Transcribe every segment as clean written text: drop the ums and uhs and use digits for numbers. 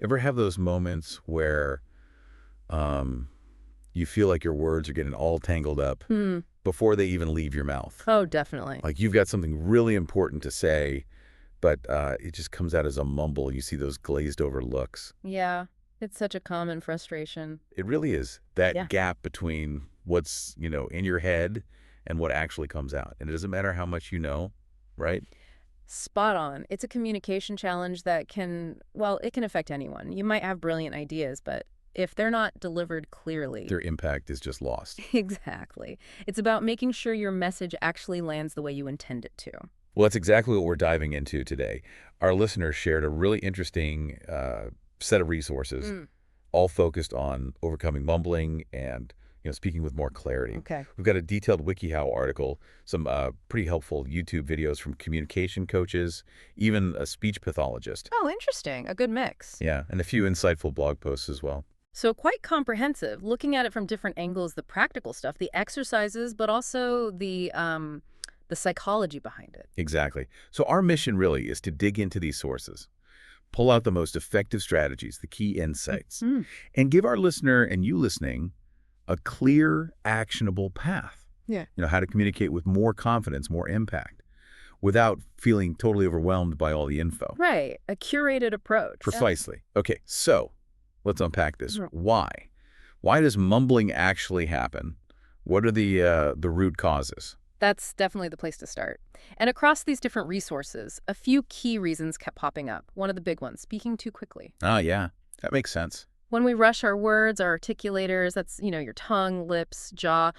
Ever have those moments where um, you feel like your words are getting all tangled up Hmm. before they even leave your mouth? Oh, definitely. Like you've got something really important to say, but it just comes out as a mumble. You see those glazed over looks. Yeah. It's such a common frustration. It really is that Yeah. gap between what's, in your head and what actually comes out. And it doesn't matter how much you know, right? Spot on. It's a communication challenge that well, it can affect anyone. You might have brilliant ideas, but if they're not delivered clearly, Their impact is just lost. exactly. It's about making sure your message actually lands the way you intend it to. Well, that's exactly what we're diving into today. Our listeners shared a really interesting set of resources, Mm, all focused on overcoming mumbling and speaking with more clarity. okay. We've got a detailed WikiHow article, some pretty helpful YouTube videos from communication coaches, even a speech pathologist. Oh, interesting. A good mix. Yeah, and a few insightful blog posts as well. So quite comprehensive, looking at it from different angles, the practical stuff, the exercises, but also the psychology behind it. Exactly. So our mission really is to dig into these sources, pull out the most effective strategies, the key insights, Mm. and give our listener and you listening a clear, actionable path. Yeah. How to communicate with more confidence, more impact, without feeling totally overwhelmed by all the info. Right. A curated approach. Yeah. Precisely. Okay, so let's unpack this. Mhm. Why? Why does mumbling actually happen? What are the root causes? That's definitely the place to start. And across these different resources, a few key reasons kept popping up. One of the big ones, speaking too quickly. Ah, yeah, that makes sense. When we rush our words, our articulators, that's, your tongue, lips, jaw,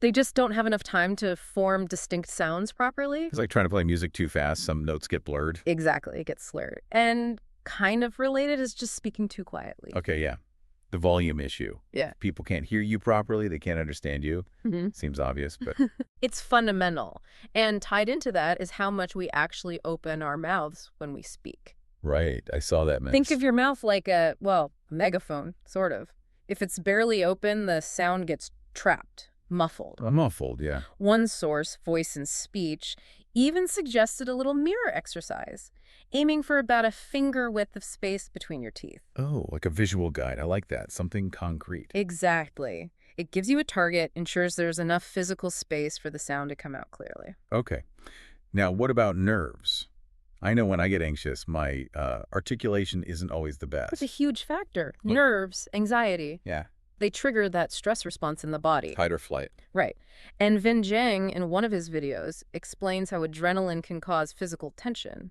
they just don't have enough time to form distinct sounds properly. It's like trying to play music too fast. Some notes get blurred. Exactly, it gets slurred. And kind of related is just speaking too quietly. Okay, yeah. The volume issue. Yeah. People can't hear you properly. They can't understand you. Hmm. Seems obvious, but It's fundamental. And tied into that is how much we actually open our mouths when we speak. right. I saw that mix. Think of your mouth like a megaphone, sort of. If it's barely open, the sound gets trapped, muffled. muffled, yeah. One source, Voice and Speech, even suggested a little mirror exercise, aiming for about a finger width of space between your teeth. Oh, like a visual guide. I like that. Something concrete. Exactly. It gives you a target, ensures there's enough physical space for the sound to come out clearly. Okay. Now, what about nerves? I know when I get anxious, my articulation isn't always the That's a best. huge factor. Look- Nerves, anxiety, Yeah. they trigger that stress response in the body. Fight or flight. Right. And Vin Jiang, in one of his videos, explains how adrenaline can cause physical tension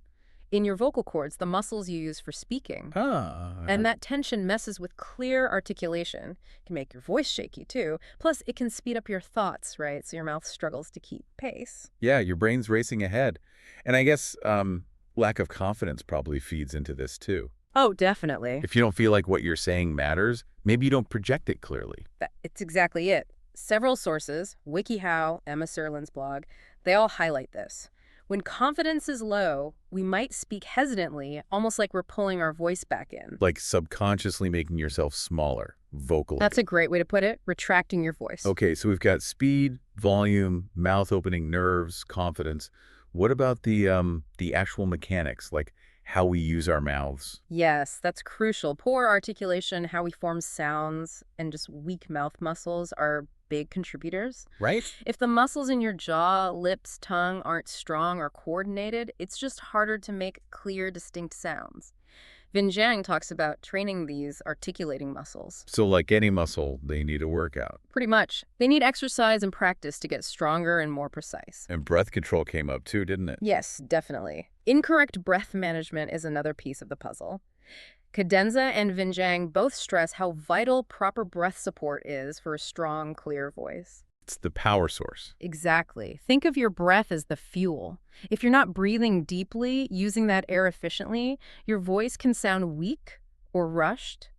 in your vocal cords, the muscles you use for speaking. Ah. And that tension messes with clear articulation. It can make your voice shaky, too. Plus, it can speed up your thoughts, right? So your mouth struggles to keep pace. Yeah, your brain's racing ahead. And I guess lack of confidence probably feeds into this too. Oh, definitely. If you don't feel like what you're saying matters, maybe you don't project it clearly. It's exactly it. Several sources, WikiHow, Emma Serlin's blog, they all highlight this. When confidence is low, we might speak hesitantly, almost like we're pulling our voice back in. Like subconsciously making yourself smaller vocally. That's a great way to put it, retracting your voice. Okay, so we've got speed, volume, mouth opening, nerves, confidence. What about the actual mechanics, like how we use our mouths? Yes, that's crucial. Poor articulation, how we form sounds, and just weak mouth muscles are big contributors. Right? If the muscles in your jaw, lips, tongue aren't strong or coordinated, it's just harder to make clear, distinct sounds. Vin Jiang talks about training these articulating muscles. So like any muscle, they need a workout. Pretty much. They need exercise and practice to get stronger and more precise. And breath control came up too, didn't it? Yes, definitely. Incorrect breath management is another piece of the puzzle. Cadenza and Vin Jiang both stress how vital proper breath support is for a strong, clear voice. It's the power source. Exactly. Think of your breath as the fuel. If you're not breathing deeply, using that air efficiently, your voice can sound weak or rushed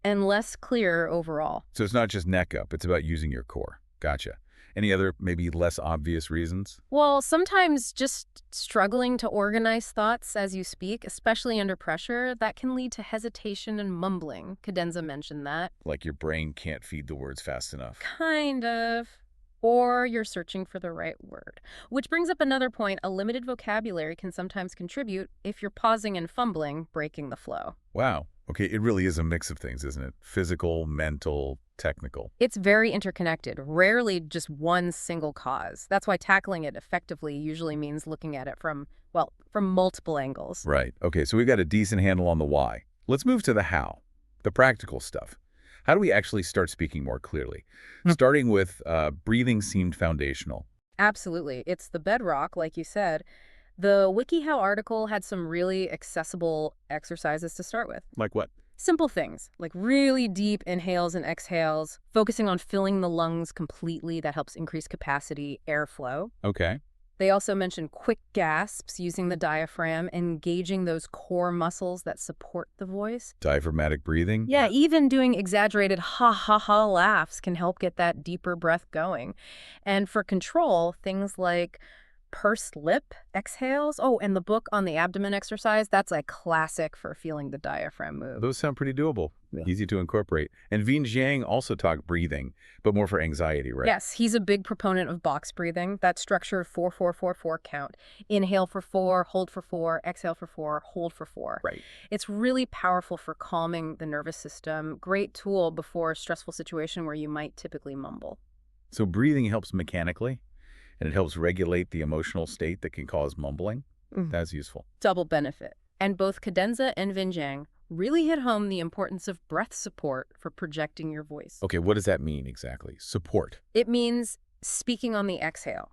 and less clear overall. So it's not just neck up, it's about using your core. Gotcha. Any other maybe less obvious reasons? Well, sometimes just struggling to organize thoughts as you speak, especially under pressure, that can lead to hesitation and mumbling. Cadenza mentioned that. Like your brain can't feed the words fast enough. Kind of. Or you're searching for the right word. Which brings up another point. A limited vocabulary can sometimes contribute if you're pausing and fumbling, breaking the flow. Wow. Okay, it really is a mix of things, isn't it? Physical, mental, technical. It's very interconnected, rarely just one single cause. That's why tackling it effectively usually means looking at it from, well, from multiple angles. Right. Okay, so we've got a decent handle on the why. Let's move to the how, the practical stuff. How do we actually start speaking more clearly? Starting with breathing seemed foundational. Absolutely. It's the bedrock, like you said. The WikiHow article had some really accessible exercises to start with. Like what? Simple things, like really deep inhales and exhales, focusing on filling the lungs completely. That helps increase capacity, airflow. Okay. They also mentioned quick gasps using the diaphragm, engaging those core muscles that support the voice. Diaphragmatic breathing? Yeah, even doing exaggerated ha ha ha laughs can help get that deeper breath going. And for control, things like pursed lip exhales. Oh, and the book on the abdomen exercise, that's a classic for feeling the diaphragm move. Those sound pretty doable. Yeah. Easy to incorporate. And Veen Jiang also talked breathing, but more for anxiety, right? Yes, he's a big proponent of box breathing, that structured 4-4-4-4 count. Inhale for 4, hold for 4, exhale for 4, hold for 4. Right. It's really powerful for calming the nervous system. Great tool before a stressful situation where you might typically mumble. So breathing helps mechanically, and it helps regulate the emotional state that can cause mumbling. That's useful. Double benefit. And both Cadenza and Vinjang really hit home the importance of breath support for projecting your voice. Okay, what does that mean exactly? Support. It means speaking on the exhale.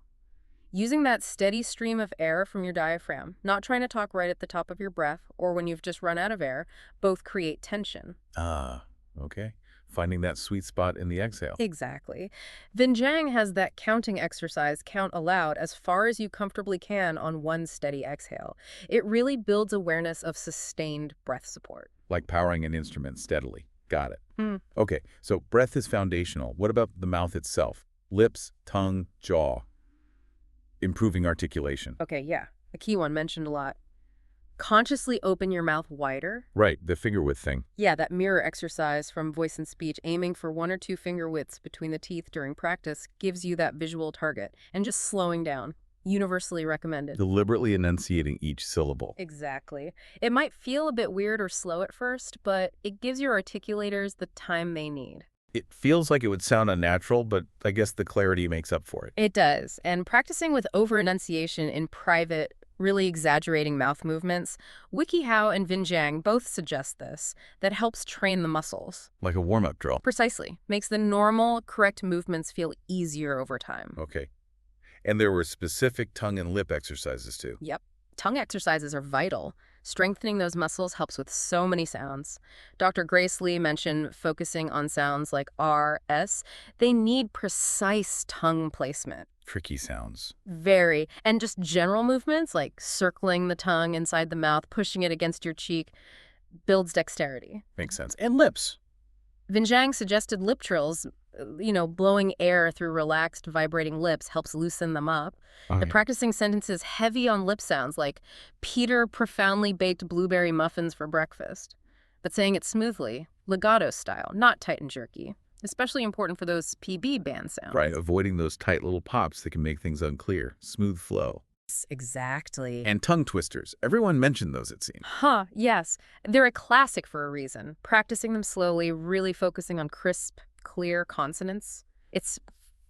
Using that steady stream of air from your diaphragm, not trying to talk right at the top of your breath or when you've just run out of air, both create tension. Ah, okay. Finding that sweet spot in the exhale. Exactly. Vinjang has that counting exercise, count aloud, as far as you comfortably can on one steady exhale. It really builds awareness of sustained breath support. Like powering an instrument steadily. Got it. Hmm. Okay, so breath is foundational. What about the mouth itself? Lips, tongue, jaw. Improving articulation. Okay, yeah. A key one mentioned a lot. Consciously open your mouth wider. Right, the finger width thing. Yeah, that mirror exercise from Voice and Speech, aiming for 1 or 2 finger widths between the teeth during practice gives you that visual target. And just slowing down. Universally recommended. Deliberately enunciating each syllable. Exactly. It might feel a bit weird or slow at first, but it gives your articulators the time they need. It feels like it would sound unnatural, but I guess the clarity makes up for it. It does. And practicing with over-enunciation in private, really exaggerating mouth movements, WikiHow and Vinjang both suggest this. That helps train the muscles. Like a warm-up drill. Precisely. Makes the normal, correct movements feel easier over time. Okay. And there were specific tongue and lip exercises too. Yep. Tongue exercises are vital. Strengthening those muscles helps with so many sounds. Dr. Grace Lee mentioned focusing on sounds like R, S. They need precise tongue placement. Tricky sounds. Very. And just general movements like circling the tongue inside the mouth, pushing it against your cheek, builds dexterity. Makes sense. And lips. Vinjang suggested lip trills. Blowing air through relaxed, vibrating lips helps loosen them up. The practicing sentences heavy on lip sounds like Peter profoundly baked blueberry muffins for breakfast. But saying it smoothly, legato style, not tight and jerky. Especially important for those PB band sounds. Right, avoiding those tight little pops that can make things unclear. Smooth flow. Exactly. And tongue twisters. Everyone mentioned those, it seemed. Huh, yes. They're a classic for a reason. Practicing them slowly, really focusing on crisp, clear consonants. It's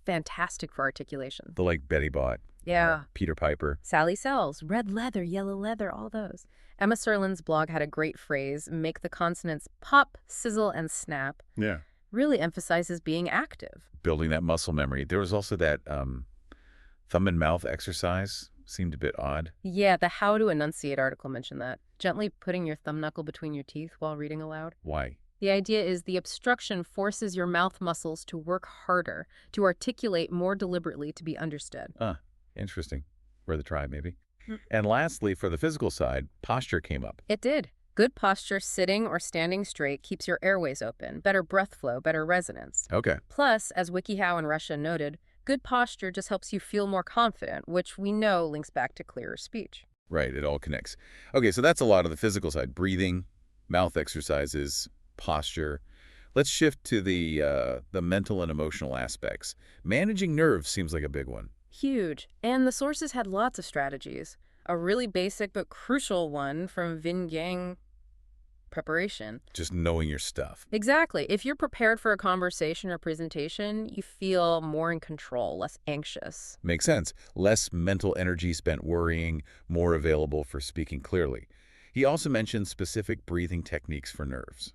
fantastic for articulation. The like Betty Bott. Yeah. Peter Piper. Sally Sells, red leather, yellow leather, all those. Emma Serlin's blog had a great phrase, make the consonants pop, sizzle, and snap. Yeah. Really emphasizes being active. Building that muscle memory. There was also that thumb and mouth exercise. Seemed a bit odd. Yeah, the How to Enunciate article mentioned that. Gently putting your thumb knuckle between your teeth while reading aloud. Why? The idea is the obstruction forces your mouth muscles to work harder, to articulate more deliberately to be understood. Interesting. Worth a try, maybe. And lastly, for the physical side, posture came up. It did. Good posture, sitting or standing straight, keeps your airways open. Better breath flow, better resonance. Okay. Plus, as WikiHow and Russia noted, good posture just helps you feel more confident, which we know links back to clearer speech. Right, it all connects. Okay, so that's a lot of the physical side. Breathing, mouth exercises, posture. Let's shift to the mental and emotional aspects. Managing nerves seems like a big one. Huge. And the sources had lots of strategies. A really basic but crucial one from Vinjang, preparation. Just knowing your stuff. Exactly. If you're prepared for a conversation or presentation, you feel more in control, less anxious. Makes sense. Less mental energy spent worrying, more available for speaking clearly. He also mentioned specific breathing techniques for nerves.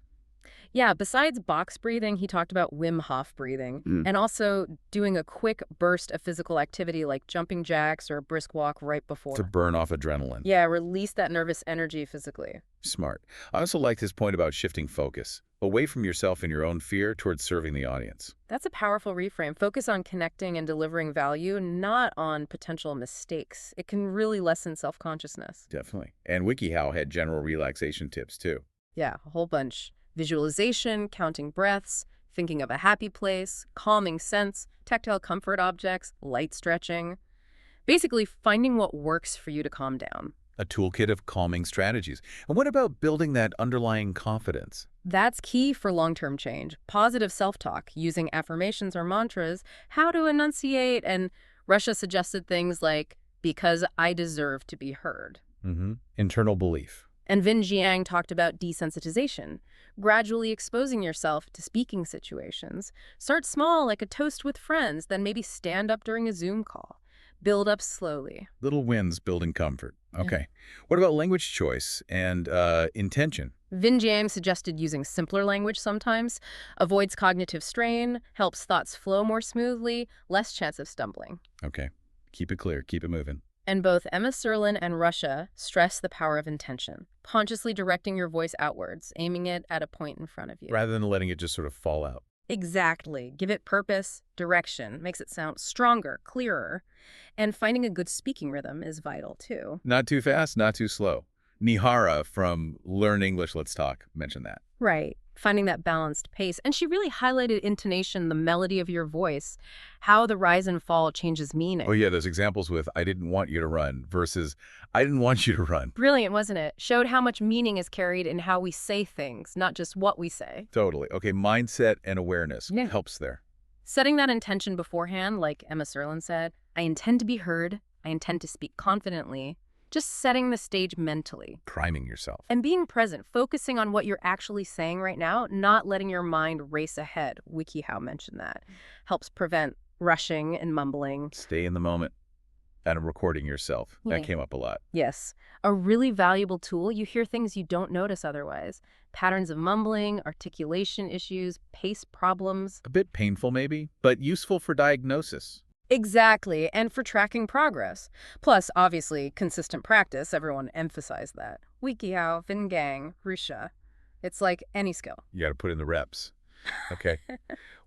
Yeah, besides box breathing, he talked about Wim Hof breathing Mm. and also doing a quick burst of physical activity like jumping jacks or a brisk walk right To before. burn off adrenaline. Yeah, release that nervous energy physically. Smart. I also liked his point about shifting focus, away from yourself and your own fear towards serving the audience. That's a powerful reframe. Focus on connecting and delivering value, not on potential mistakes. It can really lessen self-consciousness. Definitely. And WikiHow had general relaxation tips, too. Yeah, a whole bunch. Visualization, counting breaths, thinking of a happy place, calming scents, tactile comfort objects, light stretching. Basically, finding what works for you to calm down. A toolkit of calming strategies. And what about building that underlying confidence? That's key for long-term change. Positive self-talk, using affirmations or mantras, how to enunciate, and Russia suggested things like, because I deserve to be heard. Internal belief. And Vin Jiang talked about desensitization, gradually exposing yourself to speaking situations. Start small, like a toast with friends, then maybe stand up during a Zoom call. Build up slowly. Little wins building comfort. Yeah. Okay. What about language choice and intention? Vin Jiang suggested using simpler language sometimes, avoids cognitive strain, helps thoughts flow more smoothly, less chance of stumbling. Okay. Keep it clear. Keep it moving. And both Emma Serlin and Russia stress the power of intention, consciously directing your voice outwards, aiming it at a point in front of you. Rather than letting it just sort of fall out. Exactly. Give it purpose, direction, makes it sound stronger, clearer. And finding a good speaking rhythm is vital, too. Not too fast, not too slow. Nihara from Learn English, Let's Talk mentioned that. Right. Finding that balanced pace. And she really highlighted intonation, the melody of your voice, how the rise and fall changes meaning. Oh, yeah, those examples with I didn't want you to run versus I didn't want you to run. Brilliant, wasn't it? Showed how much meaning is carried in how we say things, not just what we say. Totally. Okay, mindset and awareness Yeah. helps there. Setting that intention beforehand, like Emma Serlin said, I intend to be heard, I intend to speak confidently, just setting the stage mentally. Priming yourself. And being present, focusing on what you're actually saying right now, not letting your mind race ahead. WikiHow mentioned that. Helps prevent rushing and mumbling. Stay in the moment. And recording yourself. Yeah. That came up a lot. Yes, a really valuable tool. You hear things you don't notice otherwise. Patterns of mumbling, articulation issues, pace problems. A bit painful maybe, but useful for diagnosis. Exactly, and for tracking progress. Plus, obviously, consistent practice. Everyone emphasized that. WikiHow, Vingang, Rusha. It's like any skill. You got to put in the reps. Okay.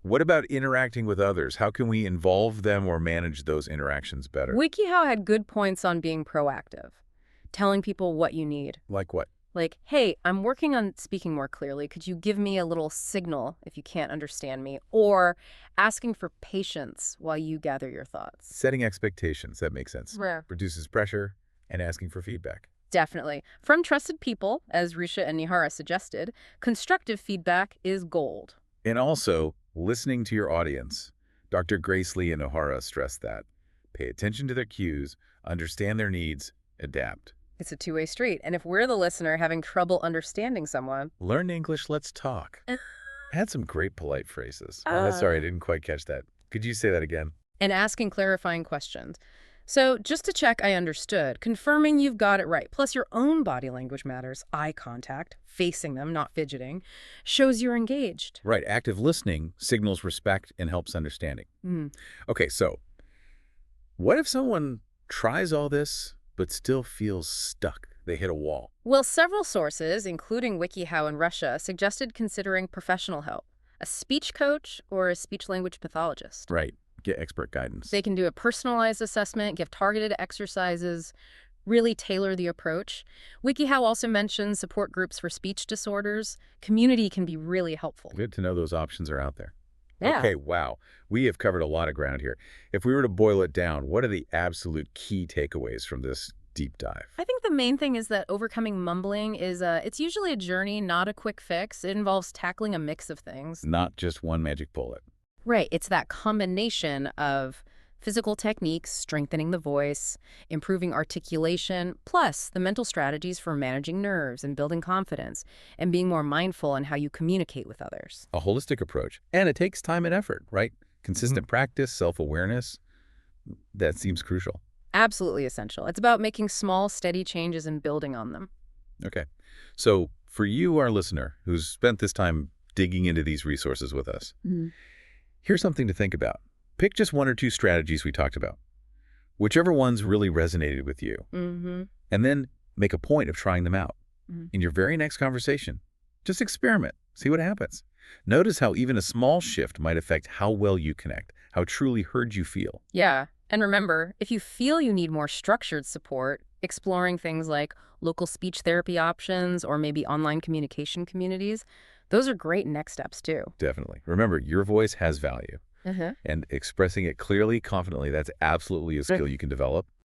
What about interacting with others? How can we involve them or manage those interactions better? WikiHow had good points on being proactive, telling people what you need. Like what? Like, hey, I'm working on speaking more clearly. Could you give me a little signal if you can't understand me? Or asking for patience while you gather your thoughts. Setting expectations. That makes sense. Rare. Reduces pressure and asking for feedback. Definitely. From trusted people, as Risha and Nihara suggested, constructive feedback is gold. And also, listening to your audience. Dr. Grace Lee and O'Hara stressed that. Pay attention to their cues, understand their needs, adapt. It's a two-way street. And if we're the listener having trouble understanding someone... Learn English, let's talk. Had some great polite phrases. Uh. Sorry, I didn't quite catch that. Could you say that again? And asking clarifying questions. So just to check I understood, confirming you've got it right, plus your own body language matters, eye contact, facing them, not fidgeting, shows you're engaged. Right. Active listening signals respect and helps understanding. Okay, so what if someone tries all this but still feels stuck? They hit a wall. Well, several sources, including WikiHow in Russia, suggested considering professional help, a speech coach or a speech-language pathologist. Right. Get expert guidance. They can do a personalized assessment, give targeted exercises, really tailor the approach. WikiHow also mentions support groups for speech disorders. Community can be really helpful. Good to know those options are out there. Yeah. Okay, wow. We have covered a lot of ground here. If we were to boil it down, what are the absolute key takeaways from this deep dive? I think the main thing is that overcoming mumbling is it's usually a journey, not a quick fix. It involves tackling a mix of things. Not just one magic bullet. Right. It's that combination of Physical techniques, strengthening the voice, improving articulation, plus the mental strategies for managing nerves and building confidence, and being more mindful in how you communicate with others. A holistic approach. And it takes time and effort, right? Mhm. Consistent practice, self-awareness, that seems crucial. Absolutely essential. It's about making small, steady changes and building on them. Okay. So for you, our listener, who's spent this time digging into these resources with us, here's something to think about. Pick just one or two strategies we talked about, whichever ones really resonated with you, Mm-hmm. and then make a point of trying them out. Mhm. In your very next conversation, just experiment, see what happens. Notice how even a small shift might affect how well you connect, how truly heard you feel. Yeah. And remember, if you feel you need more structured support, exploring things like local speech therapy options or maybe online communication communities, those are great next steps too. Definitely. Remember, your voice has value, Uh-huh. and expressing it clearly, confidently, that's absolutely a skill you can develop.